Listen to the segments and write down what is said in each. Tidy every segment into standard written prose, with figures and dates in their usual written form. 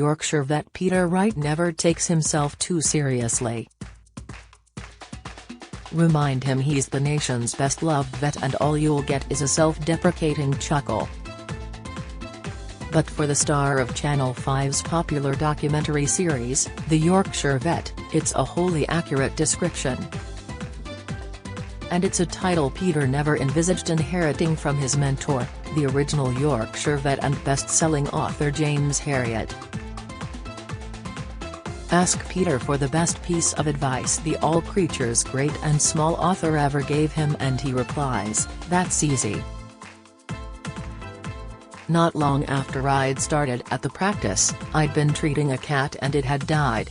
Yorkshire vet Peter Wright never takes himself too seriously. Remind him he's the nation's best-loved vet and all you'll get is a self-deprecating chuckle. But for the star of Channel 5's popular documentary series, The Yorkshire Vet, it's a wholly accurate description. And it's a title Peter never envisaged inheriting from his mentor, the original Yorkshire vet and best-selling author James Herriot. Ask Peter for the best piece of advice the all creatures great and small author ever gave him and he replies, "That's easy." Not long after I'd started at the practice, I'd been treating a cat and it had died.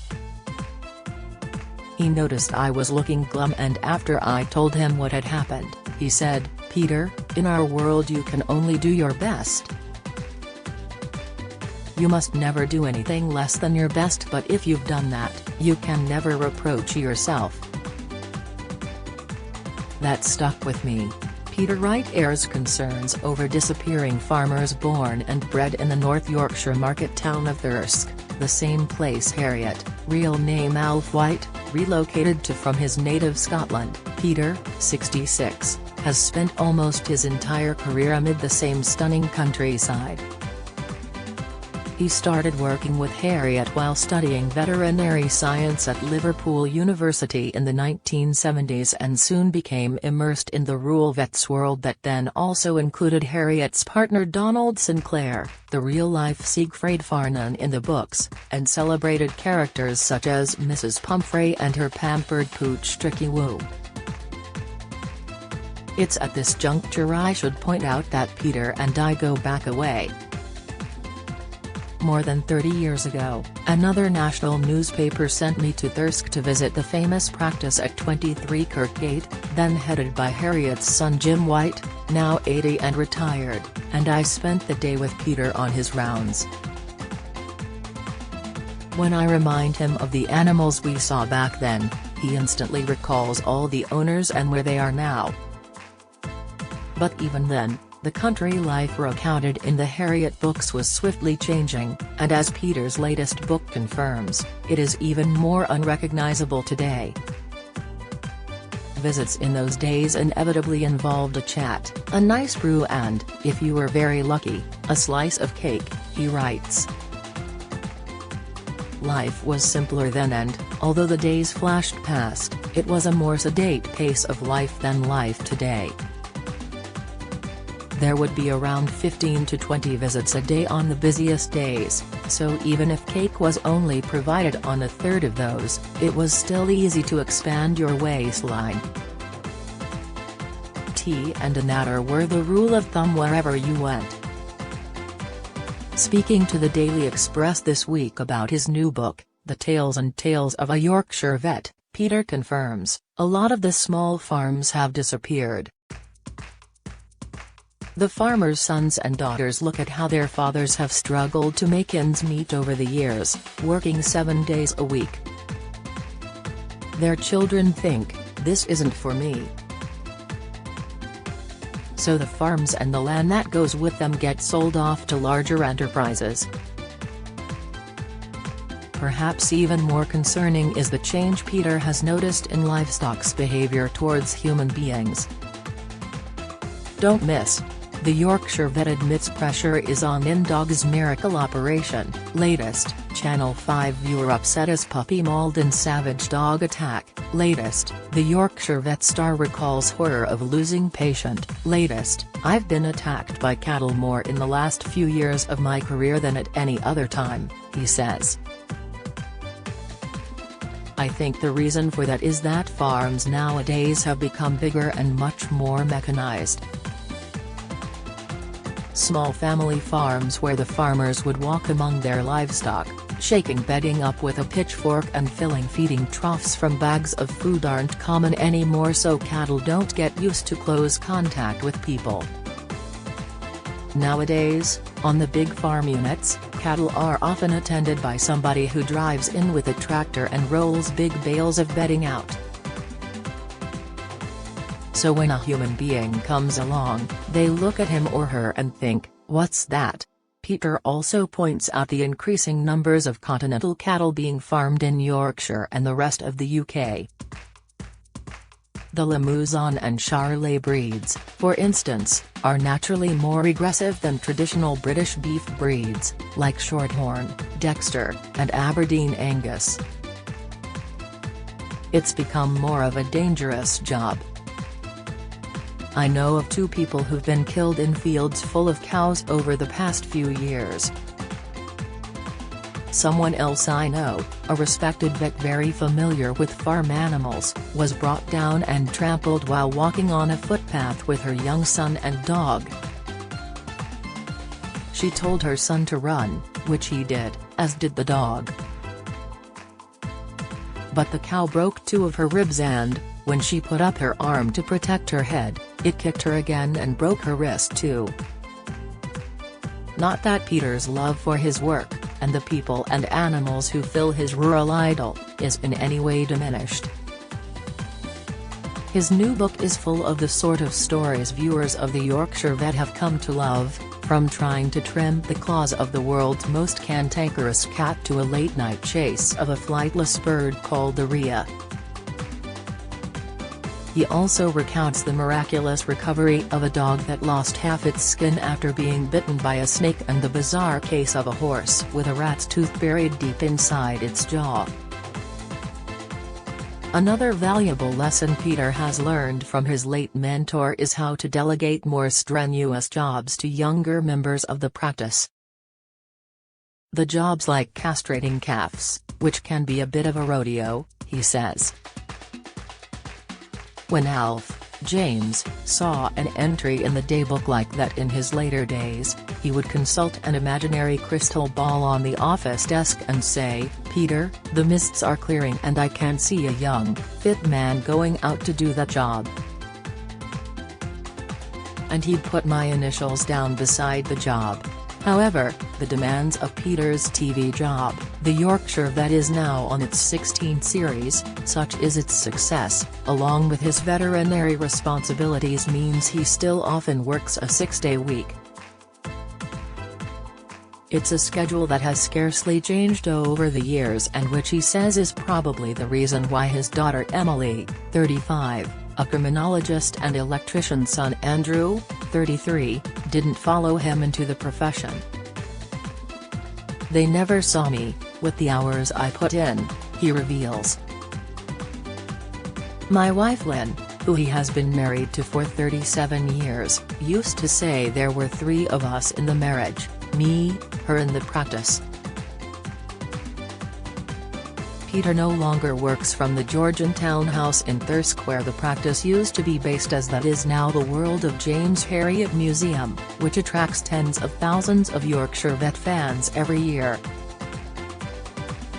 He noticed I was looking glum and after I told him what had happened, he said, "Peter, in our world you can only do your best. You must never do anything less than your best, but if you've done that, you can never reproach yourself." That stuck with me. Peter Wright airs concerns over disappearing farmers born and bred in the North Yorkshire market town of Thirsk, the same place Herriot, real name Alf White, relocated to from his native Scotland. Peter, 66, has spent almost his entire career amid the same stunning countryside. He started working with Herriot while studying veterinary science at Liverpool University in the 1970s and soon became immersed in the rural vet's world that then also included Herriot's partner Donald Sinclair, the real-life Siegfried Farnan in the books, and celebrated characters such as Mrs. Pumphrey and her pampered pooch Tricky Woo. It's at this juncture I should point out that Peter and I go back a way. More than 30 years ago, another national newspaper sent me to Thirsk to visit the famous practice at 23 Kirkgate, then headed by Herriot's son Jim White, now 80 and retired, and I spent the day with Peter on his rounds. When I remind him of the animals we saw back then, he instantly recalls all the owners and where they are now. But even then, the country life recounted in the Herriot books was swiftly changing, and as Peter's latest book confirms, it is even more unrecognizable today. Visits in those days inevitably involved a chat, a nice brew and, if you were very lucky, a slice of cake, he writes. Life was simpler then and, although the days flashed past, it was a more sedate pace of life than life today. There would be around 15 to 20 visits a day on the busiest days, so even if cake was only provided on a third of those, it was still easy to expand your waistline. Tea and a natter were the rule of thumb wherever you went. Speaking to the Daily Express this week about his new book, The Tales and Tales of a Yorkshire Vet, Peter confirms, a lot of the small farms have disappeared. The farmers' sons and daughters look at how their fathers have struggled to make ends meet over the years, working 7 days a week. Their children think, "This isn't for me." So the farms and the land that goes with them get sold off to larger enterprises. Perhaps even more concerning is the change Peter has noticed in livestock's behavior towards human beings. Don't miss. The Yorkshire vet admits pressure is on in dog's miracle operation. Latest, Channel 5 viewer upset as puppy mauled in savage dog attack. Latest, the Yorkshire vet star recalls horror of losing patient. Latest, I've been attacked by cattle more in the last few years of my career than at any other time, he says. I think the reason for that is that farms nowadays have become bigger and much more mechanized. Small family farms where the farmers would walk among their livestock, shaking bedding up with a pitchfork and filling feeding troughs from bags of food aren't common anymore, so cattle don't get used to close contact with people. Nowadays, on the big farm units, cattle are often attended by somebody who drives in with a tractor and rolls big bales of bedding out. So when a human being comes along, they look at him or her and think, "What's that?" Peter also points out the increasing numbers of continental cattle being farmed in Yorkshire and the rest of the UK. The Limousin and Charolais breeds, for instance, are naturally more aggressive than traditional British beef breeds, like Shorthorn, Dexter, and Aberdeen Angus. It's become more of a dangerous job. I know of 2 people who've been killed in fields full of cows over the past few years. Someone else I know, a respected vet very familiar with farm animals, was brought down and trampled while walking on a footpath with her young son and dog. She told her son to run, which he did, as did the dog. But the cow broke 2 of her ribs and, when she put up her arm to protect her head, it kicked her again and broke her wrist too. Not that Peter's love for his work, and the people and animals who fill his rural idyll, is in any way diminished. His new book is full of the sort of stories viewers of the Yorkshire vet have come to love, from trying to trim the claws of the world's most cantankerous cat to a late-night chase of a flightless bird called the rhea. He also recounts the miraculous recovery of a dog that lost half its skin after being bitten by a snake and the bizarre case of a horse with a rat's tooth buried deep inside its jaw. Another valuable lesson Peter has learned from his late mentor is how to delegate more strenuous jobs to younger members of the practice. The jobs like castrating calves, which can be a bit of a rodeo, he says. When Alf, James, saw an entry in the daybook like that in his later days, he would consult an imaginary crystal ball on the office desk and say, "Peter, the mists are clearing and I can see a young, fit man going out to do that job." And he'd put my initials down beside the job. However, the demands of Peter's TV job, the Yorkshire Vet is now on its 16th series, such is its success, along with his veterinary responsibilities means he still often works a 6-day week. It's a schedule that has scarcely changed over the years and which he says is probably the reason why his daughter Emily, 35, a criminologist and electrician's son Andrew, 33, didn't follow him into the profession. "They never saw me, with the hours I put in," he reveals. My wife Lynn, who he has been married to for 37 years, used to say there were 3 of us in the marriage, me, her and the practice. Peter no longer works from the Georgian townhouse in Thirsk where the practice used to be based, as that is now the World of James Herriot Museum, which attracts tens of thousands of Yorkshire Vet fans every year.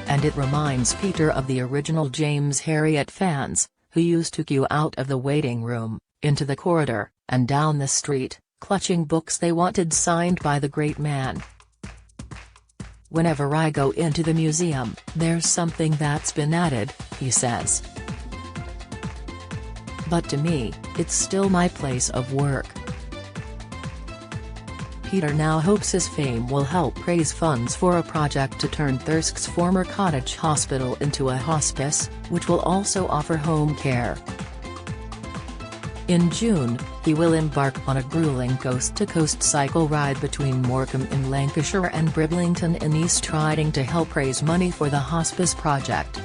And it reminds Peter of the original James Herriot fans, who used to queue out of the waiting room, into the corridor, and down the street, clutching books they wanted signed by the great man. "Whenever I go into the museum, there's something that's been added," he says. "But to me, it's still my place of work." Peter now hopes his fame will help raise funds for a project to turn Thirsk's former cottage hospital into a hospice, which will also offer home care. In June, he will embark on a grueling coast-to-coast cycle ride between Morecambe in Lancashire and Bridlington in East Riding to help raise money for the hospice project.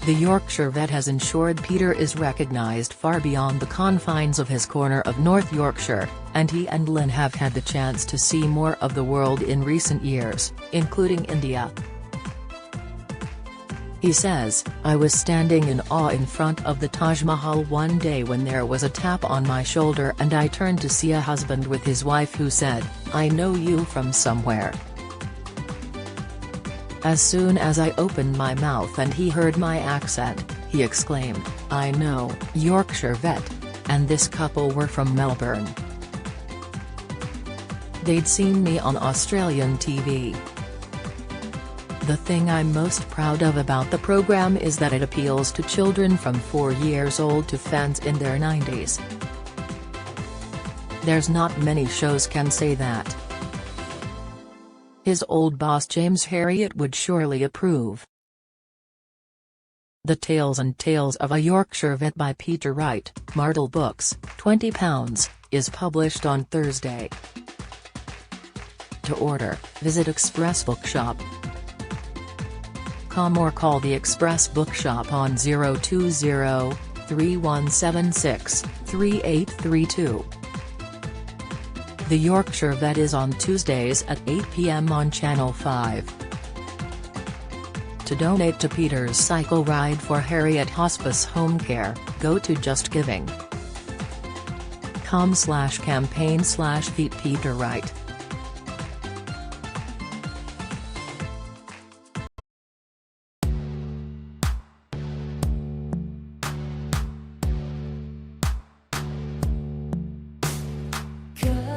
The Yorkshire Vet has ensured Peter is recognised far beyond the confines of his corner of North Yorkshire, and he and Lynn have had the chance to see more of the world in recent years, including India. He says, "I was standing in awe in front of the Taj Mahal one day when there was a tap on my shoulder and I turned to see a husband with his wife who said, 'I know you from somewhere.' As soon as I opened my mouth and he heard my accent, he exclaimed, 'I know, Yorkshire Vet,' and this couple were from Melbourne. They'd seen me on Australian TV. The thing I'm most proud of about the program is that it appeals to children from 4 years old to fans in their 90s. There's not many shows can say that. His old boss James Harriet would surely approve. The Tales and Tales of a Yorkshire Vet by Peter Wright, Martel Books, £20, is published on Thursday. To order, visit Express Bookshop.com or call the Express Bookshop on 020-3176-3832. The Yorkshire Vet is on Tuesdays at 8 p.m. on Channel 5. To donate to Peter's cycle ride for Harriet Hospice Home Care, go to justgiving.com/campaign/feedpeterwright. Good.